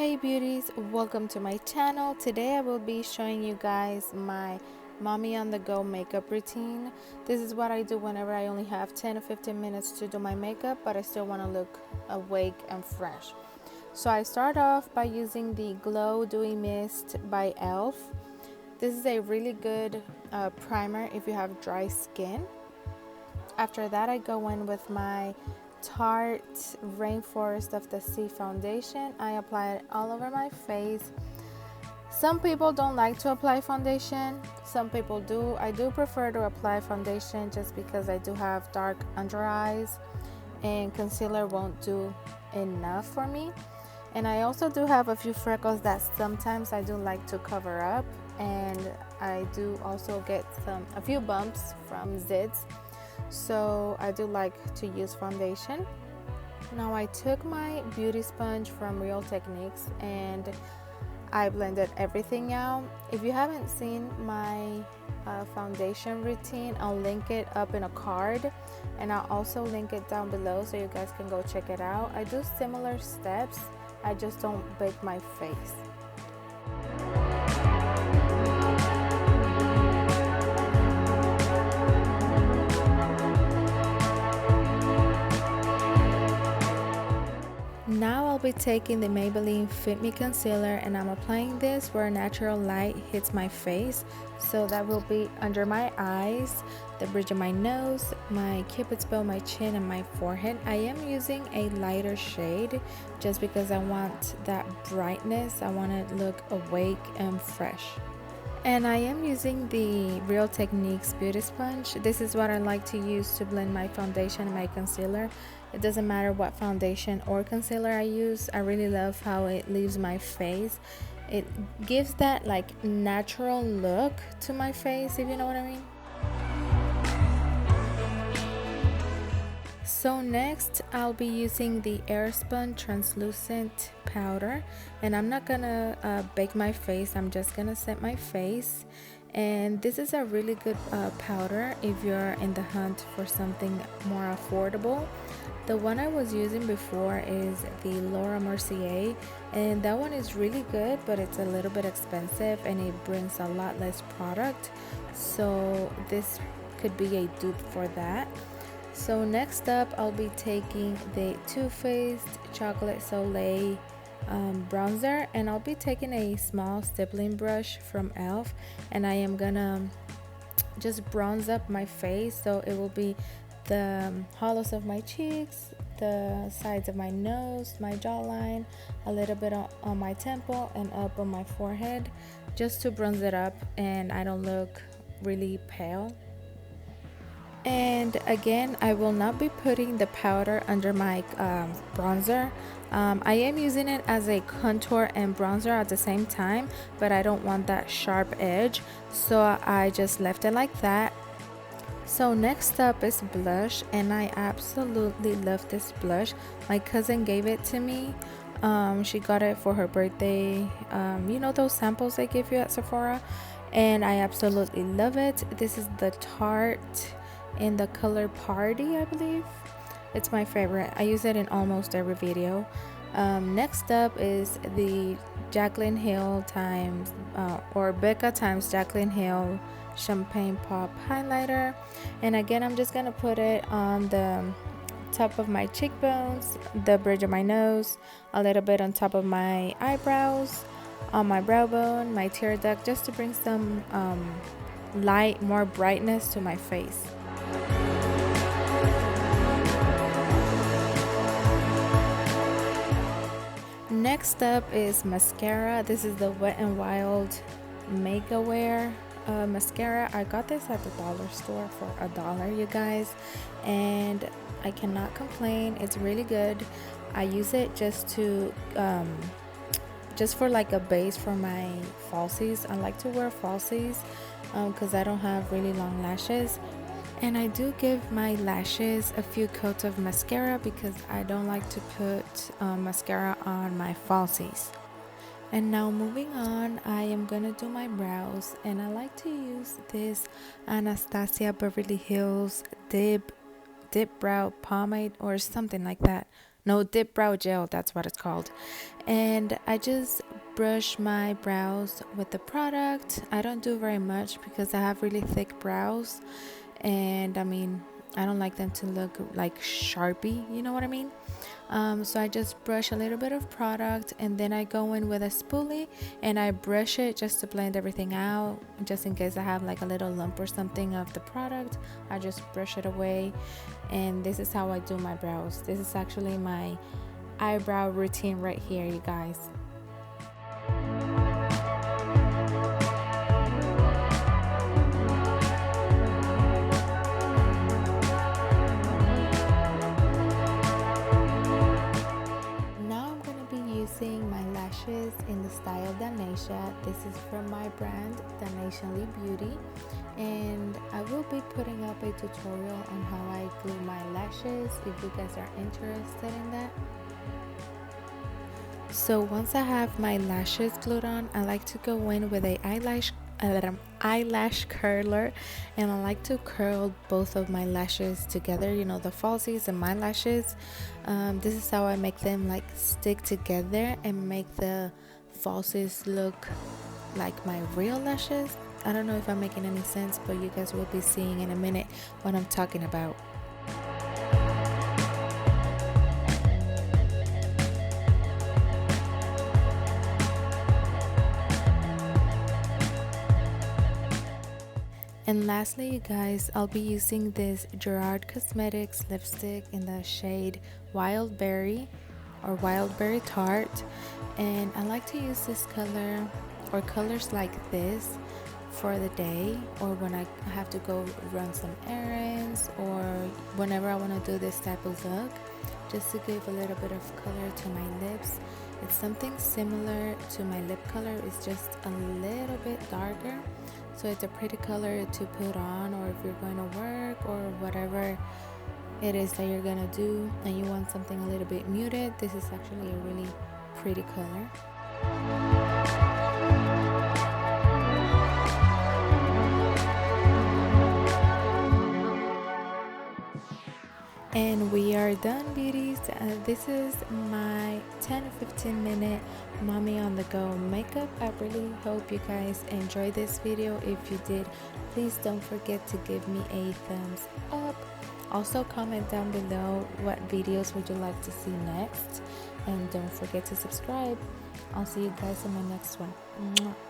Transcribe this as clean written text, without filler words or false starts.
Hey beauties, welcome to my channel. Today I will be showing you guys my mommy on the go makeup routine. This is what I do whenever I only have 10 or 15 minutes to do my makeup, but I still want to look awake and fresh. So I start off by using the Glow Dewy Mist by e.l.f. This is a really good primer if you have dry skin. After that I go in with my Tarte Rainforest of the Sea foundation. I apply it all over my face. Some people don't like to apply foundation, some people do. I do prefer to apply foundation just because I do have dark under eyes and concealer won't do enough for me. And I also do have a few freckles that sometimes I do like to cover up, and I do also get a few bumps from zits, so I do like to use foundation. Now I took my beauty sponge from Real Techniques and I blended everything out. If you haven't seen my foundation routine, I'll link it up in a card, and I'll also link it down below so you guys can go check it out. I do similar steps, I just don't bake my face. Now I'll be taking the Maybelline Fit Me concealer and I'm applying this where natural light hits my face. So that will be under my eyes, the bridge of my nose, my cupid's bow, my chin, and my forehead. I am using a lighter shade just because I want that brightness. I want to look awake and fresh. And I am using the Real Techniques beauty sponge. This is what I like to use to blend my foundation and my concealer. It doesn't matter what foundation or concealer I use. I really love how it leaves my face. It gives that like natural look to my face, if you know what I mean. So next I'll be using the Airspun translucent powder, and I'm not gonna bake my face, I'm just gonna set my face. And this is a really good powder if you're in the hunt for something more affordable. The one I was using before is the Laura Mercier, and that one is really good, but it's a little bit expensive and it brings a lot less product, so this could be a dupe for that. So next up I'll be taking the Too Faced Chocolate Soleil bronzer, and I'll be taking a small stippling brush from e.l.f. and I am gonna just bronze up my face, so it will be the hollows of my cheeks, the sides of my nose, my jawline, a little bit on my temple and up on my forehead, just to bronze it up and I don't look really pale. And again, I will not be putting the powder under my bronzer. I am using it as a contour and bronzer at the same time, but I don't want that sharp edge, so I just left it like that. So next up is blush, and I absolutely love this blush. My cousin gave it to me. She got it for her birthday. You know those samples they give you at Sephora, and I absolutely love it. This is the Tarte in the color Party, I believe. It's my favorite. I use it in almost every video. Next up is the Jaclyn Hill times or Becca times Jaclyn Hill Champagne Pop highlighter, and again I'm just gonna put it on the top of my cheekbones, the bridge of my nose, a little bit on top of my eyebrows, on my brow bone, my tear duct, just to bring some light, more brightness to my face. Next up is mascara. This is the Wet n Wild Make Aware mascara. I got this at the dollar store for $1, you guys, and I cannot complain. It's really good. I use it just to just for like a base for my falsies. I like to wear falsies because I don't have really long lashes, and I do give my lashes a few coats of mascara because I don't like to put mascara on my falsies. And now moving on, I am gonna do my brows, and I like to use this Anastasia Beverly Hills dip brow pomade or something like that. No, dip brow gel, that's what it's called. And I just brush my brows with the product. I don't do very much because I have really thick brows, and I mean, I don't like them to look like Sharpie, you know what I mean? So I just brush a little bit of product, and then I go in with a spoolie and I brush it just to blend everything out, just in case I have like a little lump or something of the product. I just brush it away, and this is how I do my brows. This is actually my eyebrow routine right here, you guys. My lashes in the style Daneysha. This is from my brand Daneysha Lee Beauty, and I will be putting up a tutorial on how I glue my lashes if you guys are interested in that. So once I have my lashes glued on, I like to go in with a eyelash curler, and I like to curl both of my lashes together, you know, the falsies and my lashes. This is how I make them like stick together and make the falsies look like my real lashes. I don't know if I'm making any sense, but you guys will be seeing in a minute what I'm talking about. And lastly, you guys, I'll be using this Gerard Cosmetics lipstick in the shade Wild Berry or Wild Berry Tarte. And I like to use this color or colors like this for the day, or when I have to go run some errands, or whenever I want to do this type of look, just to give a little bit of color to my lips. It's something similar to my lip color, it's just a little bit darker. So it's a pretty color to put on, or if you're going to work or whatever it is that you're gonna do and you want something a little bit muted, this is actually a really pretty color. And we are done, beauties. This is my 10 or 15 minute mommy on the go makeup. I really hope you guys enjoyed this video. If you did, please don't forget to give me a thumbs up. Also comment down below what videos would you like to see next, and don't forget to subscribe. I'll see you guys in my next one. Mwah.